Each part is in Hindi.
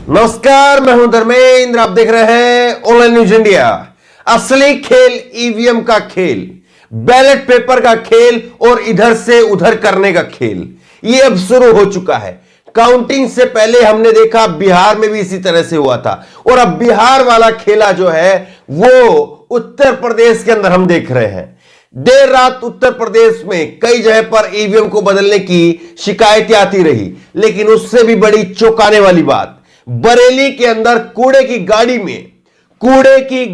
नमस्कार, मैं हूं धर्मेंद्र। आप देख रहे हैं ऑनलाइन न्यूज इंडिया। असली खेल ईवीएम का खेल, बैलेट पेपर का खेल और इधर से उधर करने का खेल ये अब शुरू हो चुका है। काउंटिंग से पहले हमने देखा बिहार में भी इसी तरह से हुआ था और अब बिहार वाला खेला जो है वो उत्तर प्रदेश के अंदर हम देख रहे हैं। देर रात उत्तर प्रदेश में कई जगह पर ईवीएम को बदलने की शिकायतें आती रही, लेकिन उससे भी बड़ी चौंकाने वाली बात, बरेली के अंदर कूड़े की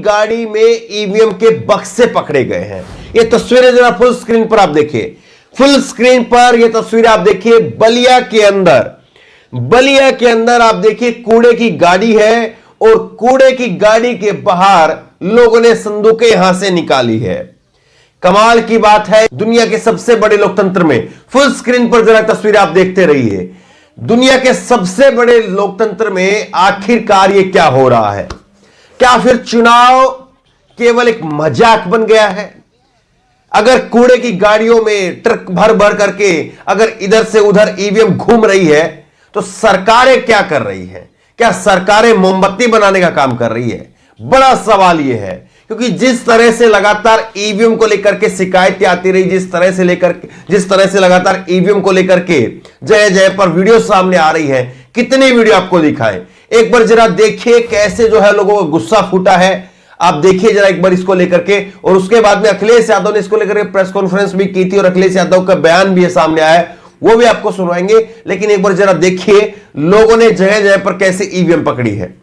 गाड़ी में ईवीएम के बक्से पकड़े गए हैं। ये तस्वीरें जरा फुल स्क्रीन पर आप देखिए। फुल स्क्रीन पर ये तस्वीरें आप देखिए। बलिया के अंदर आप देखिए कूड़े की गाड़ी है और कूड़े की गाड़ी के बाहर लोगों ने संदूकें यहां से निकाली है। कमाल की बात है, दुनिया के सबसे बड़े लोकतंत्र में फुल स्क्रीन पर जरा तस्वीरें आप देखते रहिए। दुनिया के सबसे बड़े लोकतंत्र में आखिरकार ये क्या हो रहा है? क्या फिर चुनाव केवल एक मजाक बन गया है? अगर कूड़े की गाड़ियों में ट्रक भर भर करके अगर इधर से उधर ईवीएम घूम रही है तो सरकारें क्या कर रही है? क्या सरकारें मोमबत्ती बनाने का काम कर रही है? बड़ा सवाल यह है, क्योंकि जिस तरह से लगातार ईवीएम को लेकर के शिकायतें आती रही, जिस तरह से लगातार ईवीएम को लेकर के जगह जगह पर वीडियो सामने आ रही है, कितने वीडियो आपको दिखाएं। एक बार जरा देखिए कैसे जो है लोगों को गुस्सा फूटा है। आप देखिए जरा एक बार इसको लेकर के, और उसके बाद में अखिलेश यादव ने इसको लेकर के प्रेस कॉन्फ्रेंस भी की थी और अखिलेश यादव का बयान भी सामने आया है, वो भी आपको सुनवाएंगे। लेकिन एक बार जरा देखिए लोगों ने जगह जगह पर कैसे ईवीएम पकड़ी है।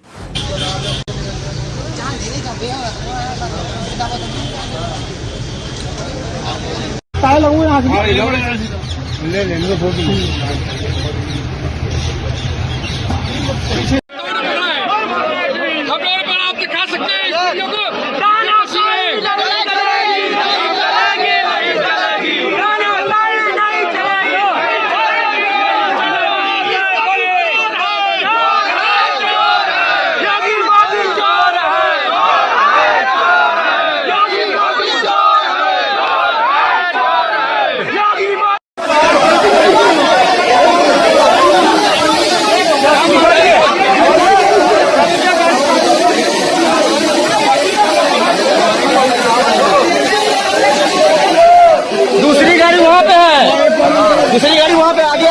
आप दिखा सकते हैं दूसरी गाड़ी वहां पे आगे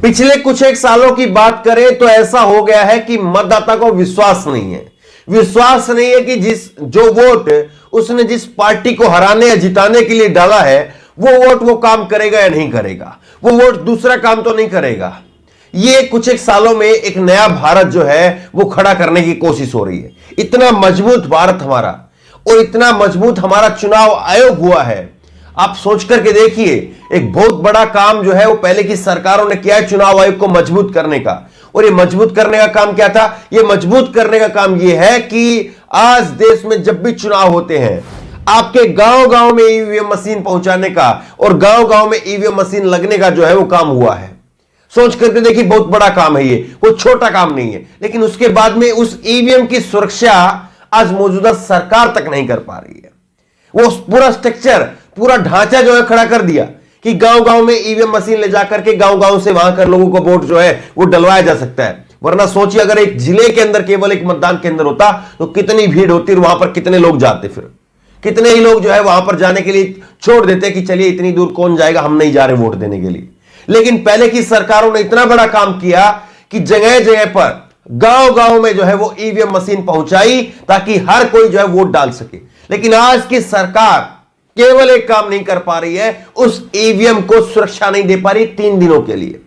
पिछले कुछ एक सालों की बात करें तो ऐसा हो गया है कि मतदाता को विश्वास नहीं है कि जो वोट उसने जिस पार्टी को हराने या जिताने के लिए डाला है वो वोट वो काम करेगा या नहीं करेगा, वो वोट दूसरा काम तो नहीं करेगा। ये कुछ एक सालों में एक नया भारत जो है वो खड़ा करने की कोशिश हो रही है। इतना मजबूत भारत हमारा और इतना मजबूत हमारा चुनाव आयोग हुआ है। आप सोच करके देखिए, एक बहुत बड़ा काम जो है वो पहले की सरकारों ने किया है चुनाव आयोग को मजबूत करने का। और ये मजबूत करने का काम क्या था? ये मजबूत करने का काम ये है कि आज देश में जब भी चुनाव होते हैं आपके गांव-गांव में ईवीएम मशीन पहुंचाने का और गांव-गांव में ईवीएम मशीन लगने का जो है वो काम हुआ है। सोच करके देखिए, बहुत बड़ा काम है ये, कोई छोटा काम नहीं है। लेकिन उसके बाद में उस ईवीएम की सुरक्षा आज मौजूदा सरकार तक नहीं कर पा रही है। वो पूरा स्ट्रक्चर, पूरा ढांचा जो है खड़ा कर दिया कि गांव-गांव में ईवीएम मशीन ले जाकर के गांव-गांव से वहां कर लोगों को वोट जो है वो डलवाया जा सकता है। वरना सोचिए अगर एक जिले के अंदर केवल एक मतदान केंद्र होता तो कितनी भीड़ होती और वहां पर कितने लोग जाते, फिर कितने ही लोग जो है वहां पर जाने के लिए छोड़ देते कि चलिए इतनी दूर कौन जाएगा, हम नहीं जा रहे वोट देने के लिए। लेकिन पहले की सरकारों ने इतना बड़ा काम किया कि जगह जगह पर गांव-गांव में जो है वो ईवीएम मशीन पहुंचाई ताकि हर कोई जो है वोट डाल सके। लेकिन आज की सरकार केवल एक काम नहीं कर पा रही है, उस ईवीएम को सुरक्षा नहीं दे पा रही 3 दिनों के लिए।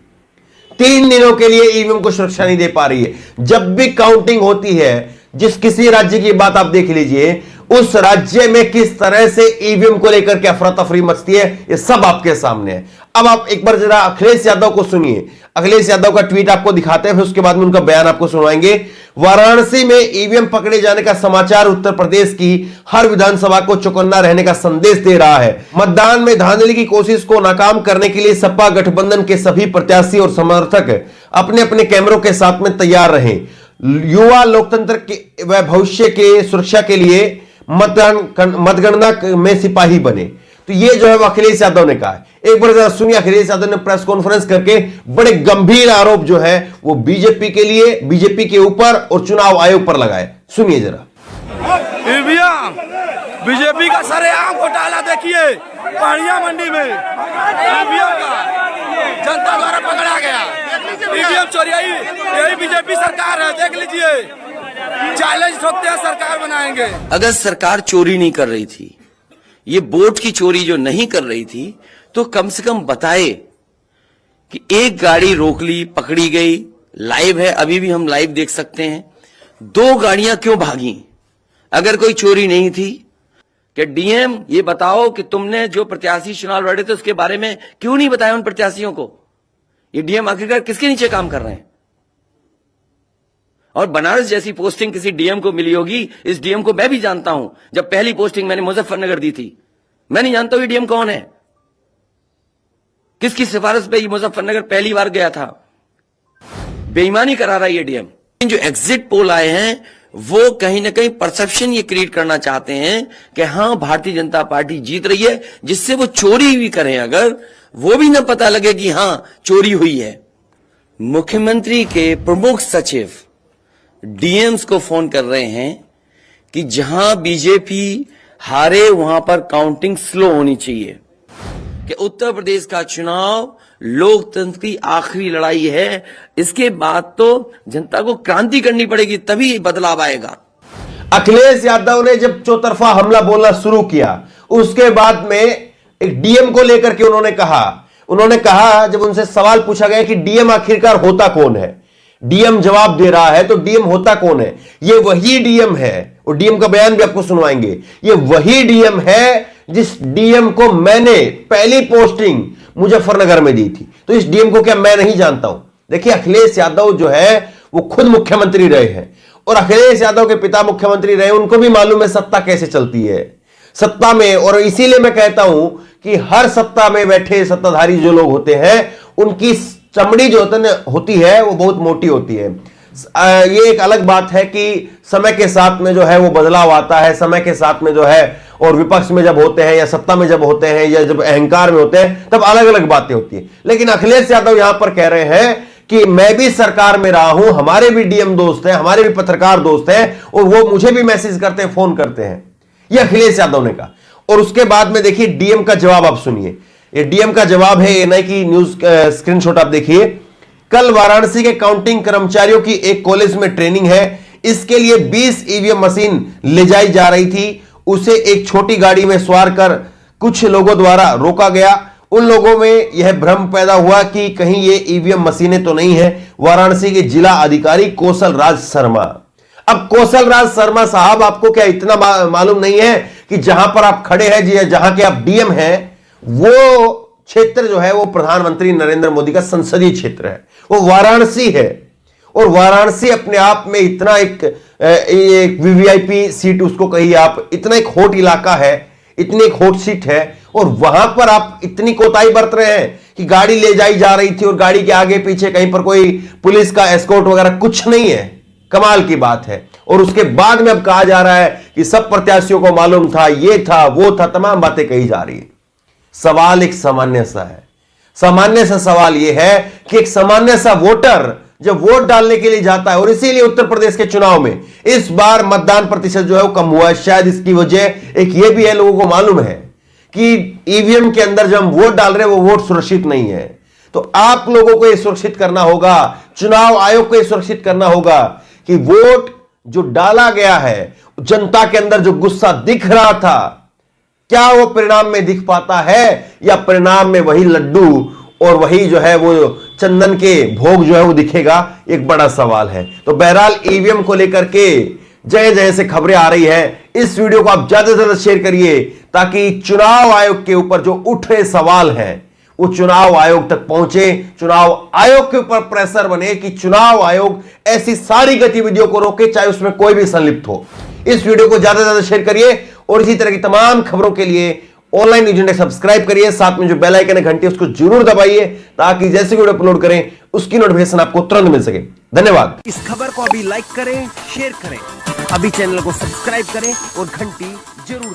3 दिनों के लिए ईवीएम को सुरक्षा नहीं दे पा रही है। जब भी काउंटिंग होती है, जिस किसी राज्य की बात आप देख लीजिए, उस राज्य में किस तरह से ईवीएम को लेकर के अफरा तफरी मचती है, ये सब आपके सामने है। अब आप एक बार जरा अखिलेश यादव को सुनिए। अखिलेश यादव का ट्वीट आपको दिखाते हैं, फिर उसके बाद में उनका बयान आपको सुनवाएंगे। वाराणसी में ईवीएम पकड़े जाने का समाचार उत्तर प्रदेश की हर विधानसभा को चौकन्ना रहने का संदेश दे रहा है। मतदान में धांधली की कोशिश को नाकाम करने के लिए सपा गठबंधन के सभी प्रत्याशी और समर्थक अपने अपने कैमरों के साथ में तैयार रहें। युवा लोकतंत्र के व भविष्य के सुरक्षा के लिए मतगणना में सिपाही बने। तो ये जो है वो अखिलेश यादव ने कहा है। एक बार जरा सुनिए, अखिलेश यादव ने प्रेस कॉन्फ्रेंस करके बड़े गंभीर आरोप जो है वो बीजेपी के लिए, बीजेपी के ऊपर और चुनाव आयोग पर लगाए। सुनिए जरा। ईवीएम बीजेपी का सरेआम घोटाला देखिए, पहाड़िया मंडी में ईवीएम का जनता द्वारा पकड़ा गया। ईवीएम चोरी, यही बीजेपी सरकार है, देख लीजिए। चैलेंज ठोकते हैं, सरकार बनाएंगे। अगर सरकार चोरी नहीं कर रही थी, ये वोट की चोरी जो नहीं कर रही थी, तो कम से कम बताए कि एक गाड़ी रोक ली, पकड़ी गई, लाइव है, अभी भी हम लाइव देख सकते हैं। 2 गाड़ियां क्यों भागी? अगर कोई चोरी नहीं थी, कि डीएम ये बताओ कि तुमने जो प्रत्याशी चुनाव लड़े थे उसके बारे में क्यों नहीं बताया उन प्रत्याशियों को? ये डीएम आखिरकार किसके नीचे काम कर रहे हैं? और बनारस जैसी पोस्टिंग किसी डीएम को मिली होगी, इस डीएम को मैं भी जानता हूं। जब पहली पोस्टिंग मैंने मुजफ्फरनगर दी थी, मैं नहीं जानता हूं ये डीएम कौन है, किसकी सिफारिश पे ये मुजफ्फरनगर पहली बार गया था। बेईमानी करा रहा है ये डीएम। जो एग्जिट पोल आए हैं वो कहीं ना कहीं परसेप्शन ये क्रिएट करना चाहते हैं कि हां भारतीय जनता पार्टी जीत रही है, जिससे वो चोरी भी करें, अगर वो भी ना पता लगे कि हां चोरी हुई है। मुख्यमंत्री के प्रमुख सचिव डीएम्स को फोन कर रहे हैं कि जहां बीजेपी हारे वहां पर काउंटिंग स्लो होनी चाहिए, कि उत्तर प्रदेश का चुनाव लोकतंत्र की आखिरी लड़ाई है। इसके बाद तो जनता को क्रांति करनी पड़ेगी, तभी बदलाव आएगा। अखिलेश यादव ने जब चौतरफा हमला बोलना शुरू किया, उसके बाद में एक डीएम को लेकर के उन्होंने कहा, जब उनसे सवाल पूछा गया कि डीएम आखिरकार होता कौन है, डीएम जवाब दे रहा है, तो डीएम होता कौन है? ये वही डीएम है, और डीएम का बयान भी आपको सुनवाएंगे। ये वही डीएम है जिस डीएम को मैंने पहली पोस्टिंग मुजफ्फरनगर में दी थी। तो इस डीएम को क्या मैं नहीं जानता हूं? देखिए, अखिलेश यादव जो है वो खुद मुख्यमंत्री रहे हैं, और अखिलेश यादव के पिता मुख्यमंत्री रहे, उनको भी मालूम है सत्ता कैसे चलती है। सत्ता में, और इसीलिए मैं कहता हूं कि हर सत्ता में बैठे सत्ताधारी जो लोग होते हैं, उनकी चमड़ी जो होती है वो बहुत मोटी होती है। ये एक अलग बात है कि समय के साथ में जो है वो बदलाव आता है, समय के साथ में जो है, और विपक्ष में जब होते हैं या सत्ता में जब होते हैं या जब अहंकार में होते हैं, तब अलग अलग बातें होती है। लेकिन अखिलेश यादव यहां पर कह रहे हैं कि मैं भी सरकार में रहा हूं, हमारे भी डीएम दोस्त हैं, हमारे भी पत्रकार दोस्त हैं, और वो मुझे भी मैसेज करते हैं, फोन करते हैं। ये अखिलेश यादव ने कहा। और उसके बाद में देखिए डीएम का जवाब आप सुनिए। ये डीएम का जवाब है, एएनआई की न्यूज स्क्रीनशॉट आप देखिए। कल वाराणसी के काउंटिंग कर्मचारियों की एक कॉलेज में ट्रेनिंग है, इसके लिए 20 ईवीएम मशीन ले जाई जा रही थी। उसे एक छोटी गाड़ी में सवार कर कुछ लोगों द्वारा रोका गया। उन लोगों में यह भ्रम पैदा हुआ कि कहीं ये ईवीएम मशीनें तो नहीं है। वाराणसी के जिला अधिकारी कौशल राज शर्मा। अब कौशल राज शर्मा साहब, आपको क्या इतना मालूम नहीं है कि जहां पर आप खड़े हैं, जहां के आप डीएम हैं, वो क्षेत्र जो है वो प्रधानमंत्री नरेंद्र मोदी का संसदीय क्षेत्र है, वो वाराणसी है। और वाराणसी अपने आप में इतना एक वीवीआईपी सीट उसको कहिए आप, इतना एक हॉट इलाका है, इतनी एक हॉट सीट है, और वहां पर आप इतनी कोताही बरत रहे हैं कि गाड़ी ले जाई जा रही थी और गाड़ी के आगे पीछे कहीं पर कोई पुलिस का एस्कॉर्ट वगैरह कुछ नहीं है। कमाल की बात है। और उसके बाद में अब कहा जा रहा है कि सब प्रत्याशियों को मालूम था, ये था, वो था, तमाम बातें कही जा रही है। सवाल एक सामान्य सा है। सामान्य सा सवाल यह है कि एक सामान्य सा वोटर जब वोट डालने के लिए जाता है, और इसीलिए उत्तर प्रदेश के चुनाव में इस बार मतदान प्रतिशत जो है वो कम हुआ है। शायद इसकी वजह एक ये भी है, लोगों को मालूम है कि ईवीएम के अंदर जब हम वोट डाल रहे हैं वो वोट सुरक्षित नहीं है। तो आप लोगों को यह सुरक्षित करना होगा, चुनाव आयोग को यह सुरक्षित करना होगा कि वोट जो डाला गया है, जनता के अंदर जो गुस्सा दिख रहा था, क्या वो परिणाम में दिख पाता है, या परिणाम में वही लड्डू और वही जो है वो चंदन के भोग जो है वो दिखेगा, एक बड़ा सवाल है। तो बहरहाल ईवीएम को लेकर के जय जय से खबरें आ रही है। इस वीडियो को आप ज्यादा से ज्यादा शेयर करिए ताकि चुनाव आयोग के ऊपर जो उठ रहे सवाल हैं वो चुनाव आयोग तक पहुंचे, चुनाव आयोग के ऊपर प्रेशर बने कि चुनाव आयोग ऐसी सारी गतिविधियों को रोके चाहे उसमें कोई भी संलिप्त हो। इस वीडियो को ज्यादा से ज्यादा शेयर करिए और इसी तरह की तमाम खबरों के लिए ऑनलाइन न्यूज इंडेक्स सब्सक्राइब करिए, साथ में जो बेल आइकन है घंटी उसको जरूर दबाइए ताकि जैसे वीडियो अपलोड करें उसकी नोटिफिकेशन आपको तुरंत मिल सके। धन्यवाद। इस खबर को अभी लाइक करें, शेयर करें, अभी चैनल को सब्सक्राइब करें और घंटी जरूर